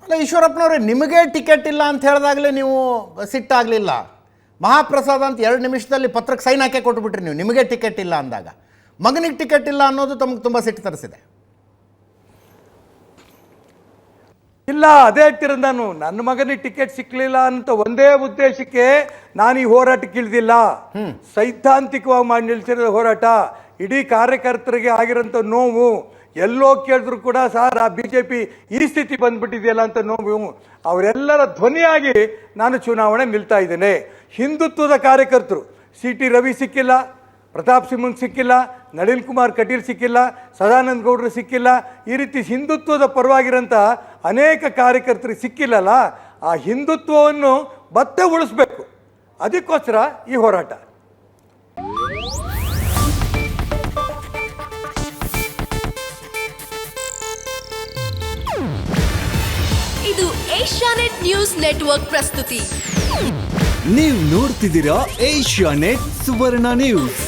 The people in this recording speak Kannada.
ಅಲ್ಲ ಈಶ್ವರಪ್ಪನವ್ರೆ, ನಿಮಗೆ ಟಿಕೆಟ್ ಇಲ್ಲ ಅಂತ ಹೇಳಿದಾಗಲೇ ನೀವು ಸಿಟ್ಟಾಗಲಿಲ್ಲ. ಮಹಾಪ್ರಸಾದ್ ಅಂತ 2 ನಿಮಿಷದಲ್ಲಿ ಪತ್ರಕ್ಕೆ ಸೈನ್ ಹಾಕಿ ಕೊಟ್ಬಿಟ್ರಿ ನೀವು, ನಿಮಗೆ ಟಿಕೆಟ್ ಇಲ್ಲ ಅಂದಾಗ. ಮಗನಿಗೆ ಟಿಕೆಟ್ ಇಲ್ಲ ಅನ್ನೋದು ತಮಗೆ ತುಂಬ ಸಿಟ್ಟು ತರಿಸಿದೆ. ಇಲ್ಲ, ಅದೇ ಹೇಳ್ತಿರೋದು ನಾನು. ನನ್ನ ಮಗನಿಗೆ ಟಿಕೆಟ್ ಸಿಕ್ಕಲಿಲ್ಲ ಅಂತ ಒಂದೇ ಉದ್ದೇಶಕ್ಕೆ ನಾನು ಈ ಹೋರಾಟಕ್ಕೆ ಇಳಿದಿಲ್ಲ. ಸೈದ್ಧಾಂತಿಕವಾಗಿ ಮಾಡಿ ನಿಲ್ಸಿರೋ ಹೋರಾಟ. ಇಡೀ ಕಾರ್ಯಕರ್ತರಿಗೆ ಆಗಿರೋಂಥ ನೋವು ಎಲ್ಲೋ ಕೇಳಿದ್ರು ಕೂಡ ಸರ್ ಆ BJP ಈ ಸ್ಥಿತಿ ಬಂದ್ಬಿಟ್ಟಿದೆಯಲ್ಲ ಅಂತ ನೋವು, ಅವರೆಲ್ಲರ ಧ್ವನಿಯಾಗಿ ನಾನು ಚುನಾವಣೆ ನಿಲ್ತಾ ಇದ್ದೇನೆ. ಹಿಂದುತ್ವದ ಕಾರ್ಯಕರ್ತರು CT ರವಿ ಸಿಕ್ಕಿಲ್ಲ, ಪ್ರತಾಪ್ ಸಿಂಹಂಗ್ ಸಿಕ್ಕಿಲ್ಲ, ನಳಿನ್ ಕುಮಾರ್ ಕಟೀಲ್ ಸಿಕ್ಕಿಲ್ಲ, ಸದಾನಂದ ಗೌಡರು ಸಿಕ್ಕಿಲ್ಲ. ಈ ರೀತಿ ಹಿಂದುತ್ವದ ಪರವಾಗಿರೋಂಥ ಅನೇಕ ಕಾರ್ಯಕರ್ತರಿಗೆ ಸಿಕ್ಕಿಲ್ಲಲ್ಲ. ಆ ಹಿಂದುತ್ವವನ್ನು ಮತ್ತೆ ಉಳಿಸ್ಬೇಕು, ಅದಕ್ಕೋಸ್ಕರ ಈ ಹೋರಾಟ. ಇದು ಏಷ್ಯಾನೆಟ್ ನ್ಯೂಸ್ ನೆಟ್ವರ್ಕ್ ಪ್ರಸ್ತುತಿ. ನೀವು ನೋಡ್ತಿದ್ದೀರಾ ಏಷ್ಯಾನೆಟ್ ಸುವರ್ಣ ನ್ಯೂಸ್.